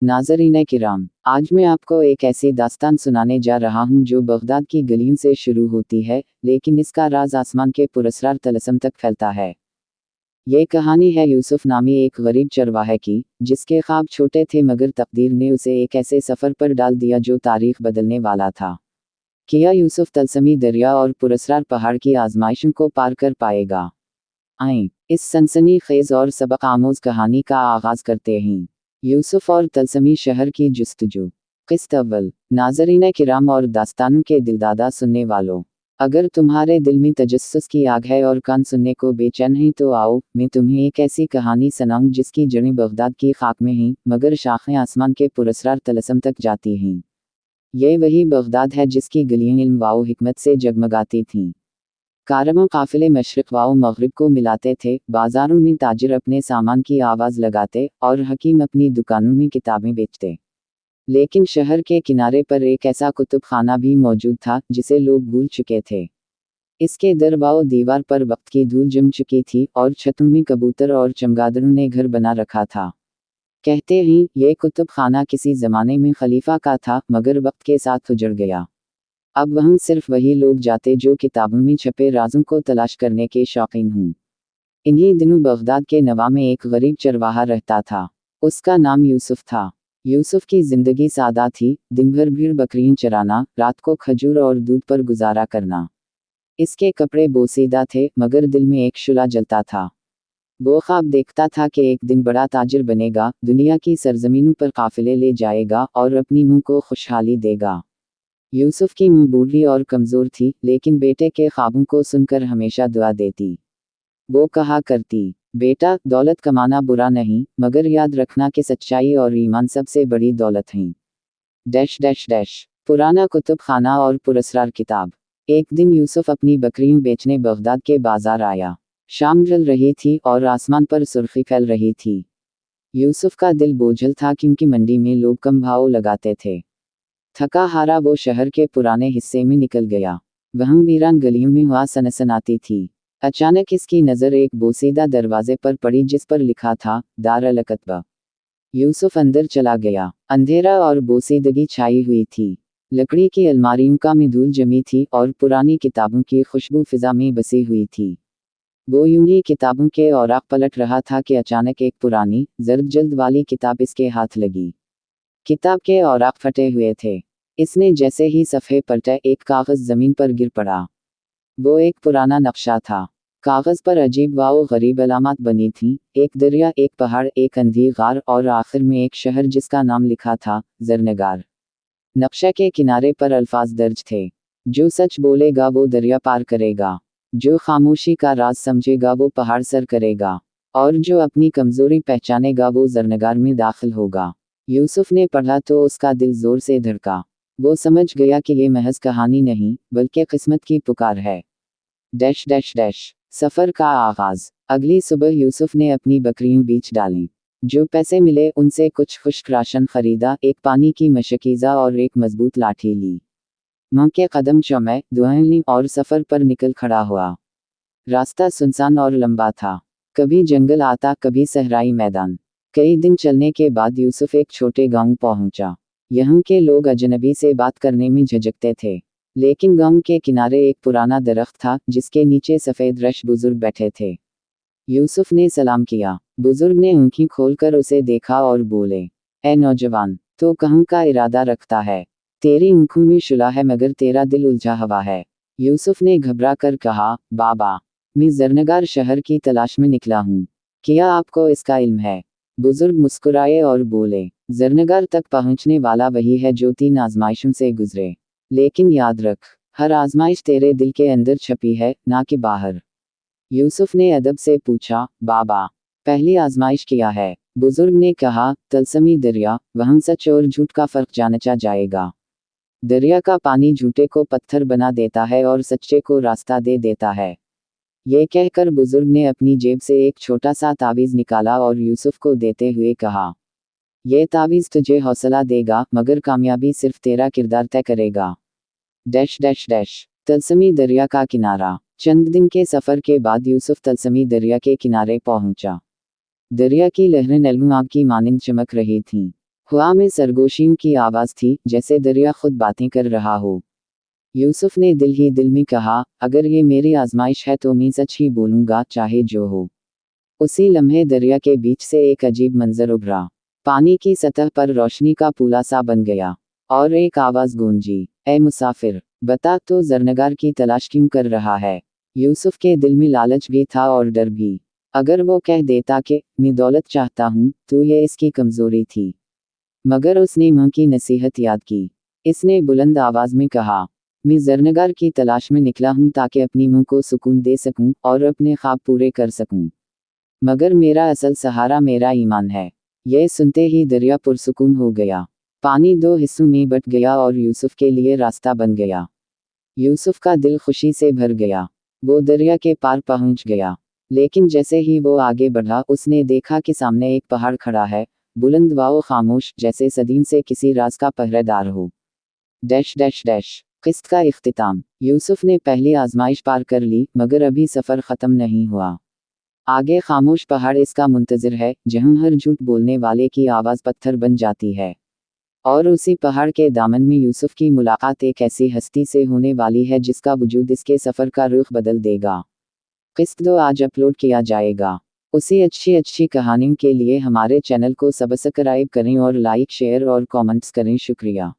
नाज़रीन किराम, आज मैं आपको एक ऐसी दास्तान सुनाने जा रहा हूँ जो बगदाद की गलियों से शुरू होती है, लेकिन इसका राज आसमान के पुरस्रार तलस्सम तक फैलता है। ये कहानी है यूसुफ नामी एक गरीब चरवाहे की, जिसके ख्वाब छोटे थे मगर तकदीर ने उसे एक ऐसे सफ़र पर डाल दिया जो तारीख बदलने वाला था। क्या यूसुफ तलस्मी दरिया और पुरस्रार पहाड़ की आजमाइशों को पार कर पाएगा? आएं, इस सनसनी खेज और सबक आमोज़ कहानी का आगाज़ करते हैं। यूसुफ और तलस्मी शहर की जुस्तजू। क़िस्त अव्वल। नाज़रीन किराम और दास्तानों के दिलदादा सुनने वालों, अगर तुम्हारे दिल में तजस्सुस की आग है और कान सुनने को बेचैन हैं तो आओ, मैं तुम्हें एक ऐसी कहानी सुनाऊं जिसकी जड़ें बगदाद की खाक में हैं, मगर शाखें आसमान के पुरस्रार तलस्सम तक जाती हैं। ये वही बगदाद है जिसकी गलियां इल्म व हिकमत से जगमगाती थीं। कारवां काफ़िले मशरिक़ व मग़रिब को मिलाते थे, बाज़ारों में ताजिर अपने सामान की आवाज़ लगाते और हकीम अपनी दुकानों में किताबें बेचते। लेकिन शहर के किनारे पर एक ऐसा कुतुब खाना भी मौजूद था जिसे लोग भूल चुके थे। इसके दर व दीवार पर वक्त की धूल जम चुकी थी और छतों में कबूतर और चमगादड़ों ने घर बना रखा था। कहते हैं ये कुतुब खाना किसी ज़माने में खलीफा का था, मगर वक्त के साथ उजड़ गया। अब वहाँ सिर्फ वही लोग जाते जो किताबों में छपे राज़ों को तलाश करने के शौकीन हों। इन्हीं दिनों बगदाद के नवा में एक गरीब चरवाहा रहता था। उसका नाम यूसुफ था। यूसुफ की ज़िंदगी सादा थी, दिन भर भीड़ बकरियां चराना, रात को खजूर और दूध पर गुजारा करना। इसके कपड़े बोसीदा थे, मगर दिल में एक शुला जलता था। वो ख्वाब देखता था कि एक दिन बड़ा ताजिर बनेगा, दुनिया की सरजमीनों पर काफ़िले ले जाएगा और अपनी मुँह को खुशहाली देगा। यूसुफ की मुँह बूढ़ी और कमज़ोर थी, लेकिन बेटे के ख्वाबों को सुनकर हमेशा दुआ देती। वो कहा करती, बेटा, दौलत कमाना बुरा नहीं, मगर याद रखना कि सच्चाई और ईमान सबसे बड़ी दौलत हैं। Dash dash dash. पुराना कुतुब खाना और पुरस्रार किताब। एक दिन यूसुफ अपनी बकरियां बेचने बगदाद के बाजार आया। शाम ढल रही थी और आसमान पर सुर्खी फैल रही थी। यूसुफ का दिल बोझल था क्योंकि मंडी में लोग कम भाव लगाते थे। थका हारा वो शहर के पुराने हिस्से में निकल गया। वहाँ वीरान गलियों में हवा सनसनाती थी। अचानक इसकी नज़र एक बोसीदा दरवाजे पर पड़ी जिस पर लिखा था, दार अल कतबा। यूसुफ अंदर चला गया। अंधेरा और बोसीदगी छाई हुई थी। लकड़ी की अलमारियों का में धूल जमी थी और पुरानी किताबों की खुशबू फिजा में बसी हुई थी। वो यूं ही किताबों के औराक पलट रहा था कि अचानक एक पुरानी, जर्द जल्द वाली किताब इसके हाथ लगी। किताब के औराक फटे हुए थे। इसने जैसे ही सफ़े पलटा, एक कागज़ ज़मीन पर गिर पड़ा। वो एक पुराना नक्शा था। कागज़ पर अजीब व गरीब अलामत बनी थीं, एक दरिया, एक पहाड़, एक अंधी गार और आखिर में एक शहर जिसका नाम लिखा था, ज़रनगार। नक्शे के किनारे पर अल्फाज दर्ज थे, जो सच बोलेगा वो दरिया पार करेगा, जो खामोशी का राज समझेगा वो पहाड़ सर करेगा, और जो अपनी कमज़ोरी पहचानेगा वो ज़रनगार में दाखिल होगा। यूसुफ ने पढ़ा तो उसका दिल ज़ोर से धड़का। वो समझ गया कि ये महज कहानी नहीं, बल्कि किस्मत की पुकार है। Dash dash dash. सफ़र का आगाज़। अगली सुबह यूसुफ ने अपनी बकरियां बीच डालीं। जो पैसे मिले उनसे कुछ खुश्क राशन खरीदा, एक पानी की मशकीज़ा और एक मजबूत लाठी ली। माँ के कदम चूमे, दुआएं लीं और सफ़र पर निकल खड़ा हुआ। रास्ता सुनसान और लंबा था। कभी जंगल आता, कभी सहराई मैदान। कई दिन चलने के बाद यूसुफ एक छोटे गांव पहुंचा। यहाँ के लोग अजनबी से बात करने में झिझकते थे, लेकिन गांव के किनारे एक पुराना दरख्त था जिसके नीचे सफ़ेद रश बुजुर्ग बैठे थे। यूसुफ ने सलाम किया। बुजुर्ग ने आंखें खोलकर उसे देखा और बोले, ए नौजवान, तो कहाँ का इरादा रखता है? तेरी आंखों में शुला है मगर तेरा दिल उलझा हुआ है। यूसुफ ने घबरा कर कहा, बाबा, मैं ज़रनगार शहर की तलाश में निकला हूँ। क्या आपको इसका इल्म है? बुजुर्ग मुस्कुराए और बोले, ज़रनगार तक पहुँचने वाला वही है जो 3 आजमाइशों से गुजरे। लेकिन याद रख, हर आजमाइश तेरे दिल के अंदर छपी है, ना कि बाहर। यूसुफ ने अदब से पूछा, बाबा, पहली आजमाइश क्या है? बुजुर्ग ने कहा, तलस्मी दरिया, वहाँ सच और झूठ का फ़र्क जांचा जाएगा। दरिया का पानी झूठे को पत्थर बना देता है और सच्चे को रास्ता दे देता है। ये कहकर बुजुर्ग ने अपनी जेब से एक छोटा सा तावीज़ निकाला और यूसुफ को देते हुए कहा, ये तावीज़ तुझे हौसला देगा, मगर कामयाबी सिर्फ तेरा किरदार तय करेगा। Dash dash dash. तलस्मी दरिया का किनारा। चंद दिन के सफ़र के बाद यूसुफ तलस्मी दरिया के किनारे पहुंचा। दरिया की लहरें नलम आग की मानिंद चमक रही थीं। हवा में सरगोशियों की आवाज़ थी, जैसे दरिया खुद बातें कर रहा हो। यूसुफ ने दिल ही दिल में कहा, अगर ये मेरी आजमाइश है तो मैं सच ही बोलूँगा, चाहे जो हो। उसी लम्हे दरिया के बीच से एक अजीब मंजर उभरा। पानी की सतह पर रोशनी का पूला सा बन गया और एक आवाज़ गूंजी, ए मुसाफिर, बता तो ज़रनगार की तलाश क्यों कर रहा है। यूसुफ के दिल में लालच भी था और डर भी। अगर वो कह देता कि मैं दौलत चाहता हूँ, तो ये इसकी कमज़ोरी थी। मगर उसने माँ की नसीहत याद की। इसने बुलंद आवाज़ में कहा, मैं ज़रनगार की तलाश में निकला हूँ ताकि अपनी माँ को सुकून दे सकूँ और अपने ख्वाब पूरे कर सकूँ। मगर मेरा असल सहारा मेरा ईमान है। यह सुनते ही दरिया पुरसुकून हो गया। पानी दो हिस्सों में बट गया और यूसुफ के लिए रास्ता बन गया। यूसुफ का दिल खुशी से भर गया। वो दरिया के पार पहुंच गया। लेकिन जैसे ही वो आगे बढ़ा, उसने देखा कि सामने एक पहाड़ खड़ा है, बुलंद व खामोश, जैसे सदीम से किसी राज का पहरेदार हो। Dash dash dash. किस्त का इख्तिताम। यूसुफ ने पहली आजमाइश पार कर ली, मगर अभी सफ़र ख़त्म नहीं हुआ। आगे खामोश पहाड़ इसका मुंतज़िर है, जहाँ हर झूठ बोलने वाले की आवाज़ पत्थर बन जाती है। और उसी पहाड़ के दामन में यूसुफ की मुलाकात एक ऐसी हस्ती से होने वाली है जिसका वजूद इसके सफ़र का रुख बदल देगा। किस्त 2 आज अपलोड किया जाएगा। उसी अच्छी अच्छी कहानियों के लिए हमारे चैनल को सब्सक्राइब करें और लाइक शेयर और कमेंट्स करें। शुक्रिया।